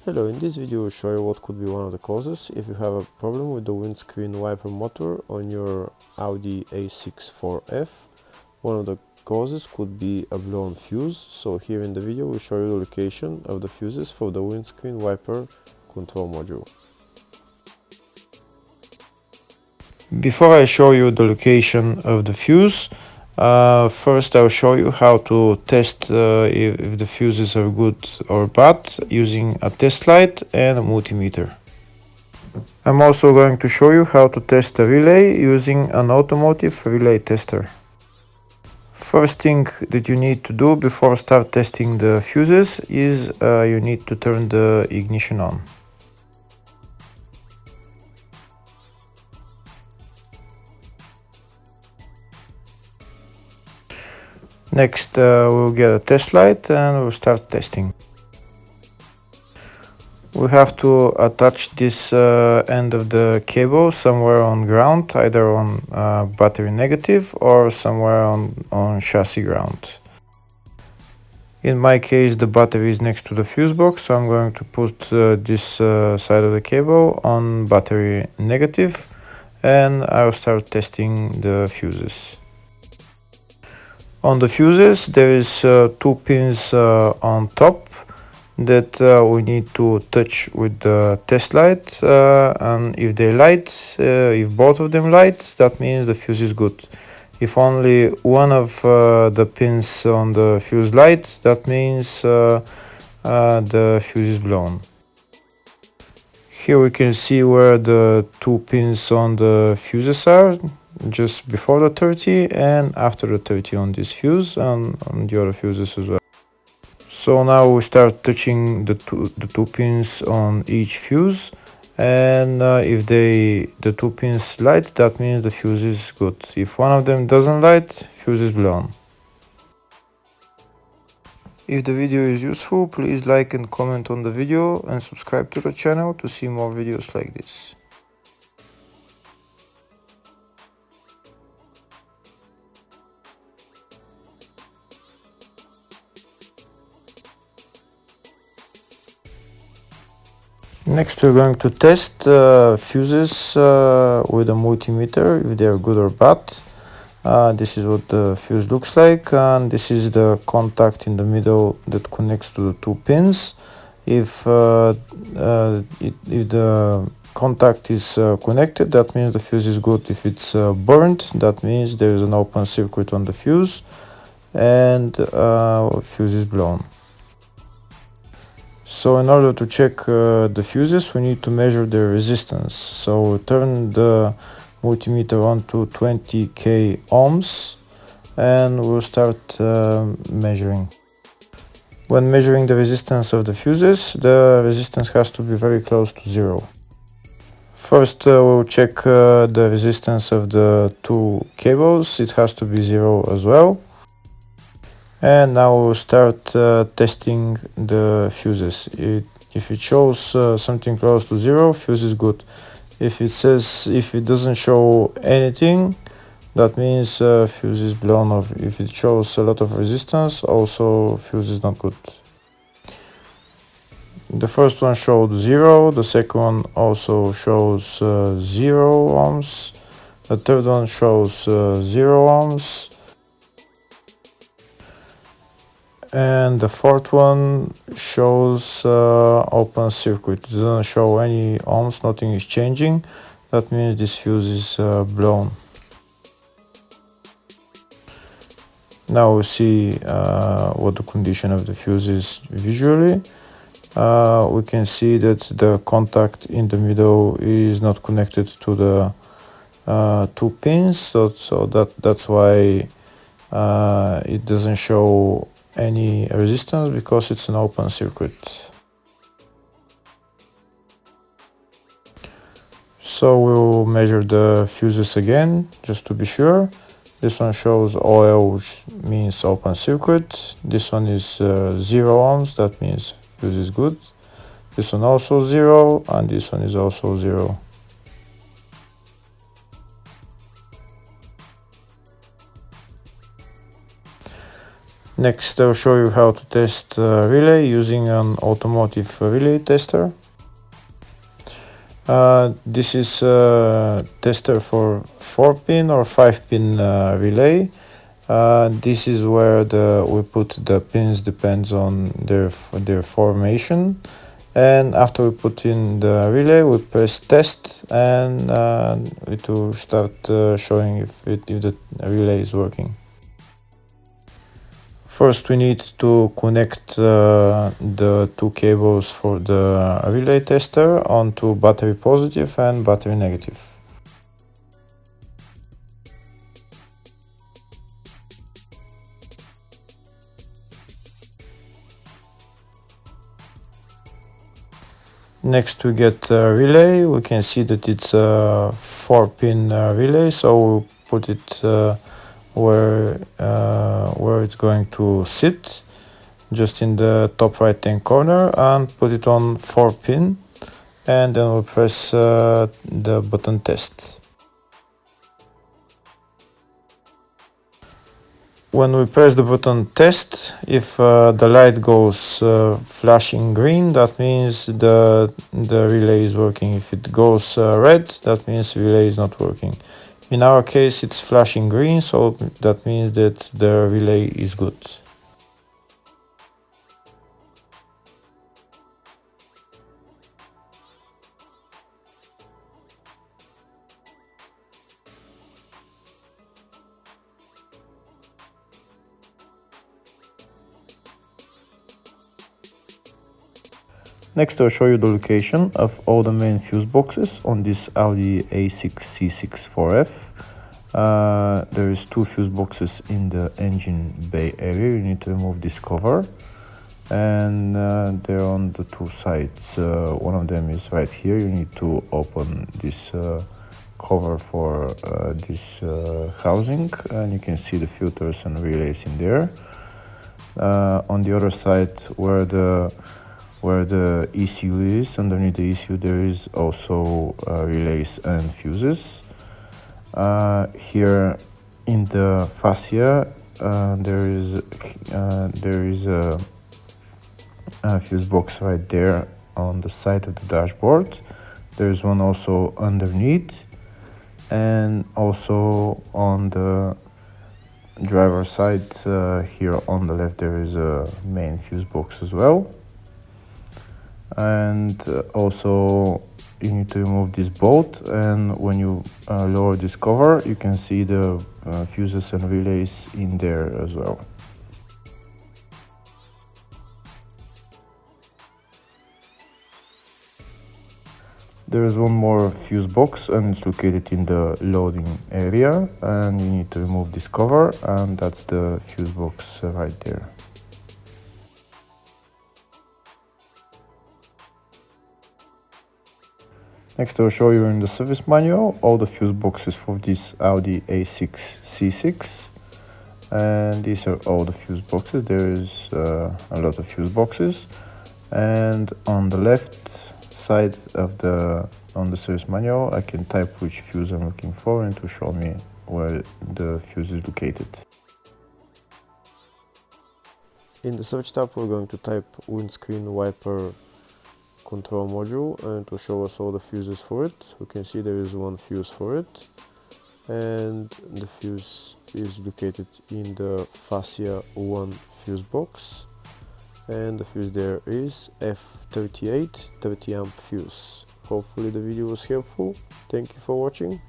Hello, in this video I will show you what could be one of the causes if you have a problem with the windscreen wiper motor on your Audi A6 4F. One of the causes could be a blown fuse, so here in the video we'll show you the location of the fuses for the windscreen wiper control module. Before I show you the location of the fuse, first I'll show you how to test if the fuses are good or bad using a test light and a multimeter. I'm also going to show you how to test a relay using an automotive relay tester. First thing that you need to do before start testing the fuses is you need to turn the ignition on. Next we'll get a test light and we'll start testing. We have to attach this end of the cable somewhere on ground, either on battery negative or somewhere on chassis ground. In my case the battery is next to the fuse box, so I'm going to put this side of the cable on battery negative and I'll start testing the fuses. On the fuses there is two pins on top that we need to touch with the test light, and if they light, if both of them light, that means the fuse is good. If only one of the pins on the fuse light, that means the fuse is blown. Here we can see where the two pins on the fuses are, just before the 30 and after the 30 on this fuse and on the other fuses as well. So now we start touching the two pins on each fuse, and if the two pins light, that means the fuse is good. If one of them doesn't light, fuse is blown. If the video is useful, please like and comment on the video and subscribe to the channel to see more videos like this. Next we're going to test fuses with a multimeter, if they are good or bad. This is what the fuse looks like, and this is the contact in the middle that connects to the two pins. If the contact is connected, that means the fuse is good. If it's burnt, that means there is an open circuit on the fuse and fuse is blown. So in order to check the fuses, we need to measure the resistance. So turn the multimeter on to 20k ohms and we'll start measuring. When measuring the resistance of the fuses, the resistance has to be very close to zero. First we'll check the resistance of the two cables. It has to be zero as well. And now we'll start testing the fuses. If it shows something close to zero, fuse is good. If it doesn't show anything, that means fuse is blown off. If it shows a lot of resistance, also fuse is not good. The first one showed 0, the second one also shows 0 ohms, the third one shows 0 ohms, and the fourth one shows open circuit. It doesn't show any ohms, nothing is changing. That means this fuse is blown. Now we see what the condition of the fuse is visually. We can see that the contact in the middle is not connected to the two pins, so that's why it doesn't show any resistance, because it's an open circuit. So we'll measure the fuses again just to be sure. This one shows OL, which means open circuit. This one is 0 ohms, that means fuse is good. This one also 0, and this one is also 0. Next, I'll show you how to test relay using an automotive relay tester. This is a tester for 4-pin or 5-pin relay. This is where we put the pins, depends on their formation. And after we put in the relay, we press test, and it will start showing if the relay is working. First, we need to connect the two cables for the relay tester onto battery positive and battery negative. Next, we get a relay. We can see that it's a 4-pin relay, so we'll put it where it's going to sit, just in the top right hand corner, and put it on 4-pin, and then we'll press the button test. When we press the button test, if the light goes flashing green, that means the relay is working. If it goes red, that means the relay is not working. In our case, it's flashing green, so that means that the relay is good. Next, I'll show you the location of all the main fuse boxes on this Audi A6 C6 4F. There is 2 fuse boxes in the engine bay area. You need to remove this cover, and they're on the 2 sides. One of them is right here. You need to open this cover for this housing, and you can see the filters and relays in there. On the other side, where the ECU is, underneath the ECU there is also relays and fuses. Here in the fascia there is a fuse box right there on the side of the dashboard. There's one also underneath, and also on the driver side here on the left there is a main fuse box as well. And also you need to remove this bolt, and when you lower this cover, you can see the fuses and relays in there as well. There is one more fuse box, and it's located in the loading area, and you need to remove this cover, and that's the fuse box right there. Next, I'll show you in the service manual all the fuse boxes for this Audi A6 C6, and these are all the fuse boxes. There is a lot of fuse boxes, and on the left side of the service manual I can type which fuse I'm looking for, and to show me where the fuse is located. In the search tab we're going to type windscreen wiper control module, and to show us all the fuses for it. We can see there is one fuse for it, and the fuse is located in the fascia 1 fuse box, and the fuse there is F38 30 amp fuse. Hopefully the video was helpful. Thank you for watching.